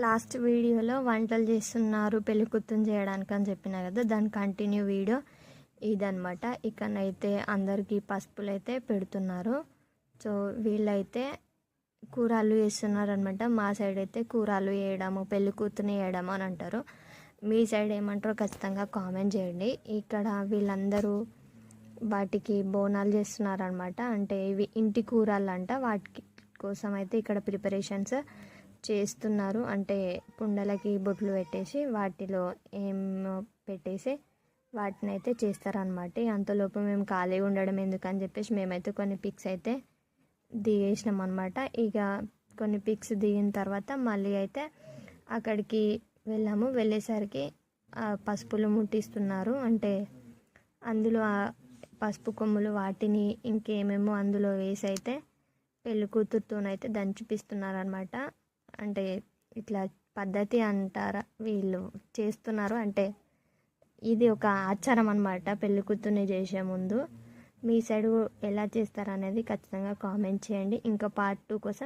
Last వీడియోలో వంటలు చేస్తున్నారు పెళ్లి కూతురు చేయడానికి అని చెప్పిన కదా, దాని కంటిన్యూ వీడియో ఇదనమాట. ఇక్కడైతే అందరికీ పసుపులు అయితే పెడుతున్నారు. సో వీళ్ళైతే కూరలు వేస్తున్నారు అనమాట. మా సైడ్ అయితే కూరలు వేయడము, పెళ్లి కూతురుని వేయడము అని అంటారు. మీ సైడ్ ఏమంటారో ఖచ్చితంగా కామెంట్ చేయండి. ఇక్కడ వీళ్ళందరూ వాటికి బోనాలు చేస్తున్నారనమాట. అంటే ఇవి ఇంటి కూరలు అంట, వాటి కోసం అయితే ఇక్కడ ప్రిపరేషన్స్ చేస్తున్నారు. అంటే కుండలకి బొట్లు పెట్టేసి వాటిలో ఏం పెట్టేసి వాటిని అయితే చేస్తారనమాట. అంతలోపు మేము ఖాళీగా ఉండడం ఎందుకని చెప్పేసి మేమైతే కొన్ని పిక్స్ అయితే దిగేసినాం అనమాట. ఇక కొన్ని పిక్స్ దిగిన తర్వాత మళ్ళీ అయితే అక్కడికి వెళ్ళాము. వెళ్ళేసరికి పసుపులు ముట్టిస్తున్నారు. అంటే అందులో పసుపు కొమ్ములు వాటిని ఇంకేమేమో అందులో వేసి అయితే పెళ్లి కూతురుతోనైతే దంచిపిస్తున్నారు అనమాట. అంటే ఇట్లా పద్ధతి అంటారా వీళ్ళు చేస్తున్నారు. అంటే ఇది ఒక ఆచారం అనమాట పెళ్లి కూతుర్ని చేసే ముందు. మీ సైడ్ ఎలా చేస్తారు అనేది ఖచ్చితంగా కామెంట్ చేయండి. ఇంకా పార్ట్ 2 కోసం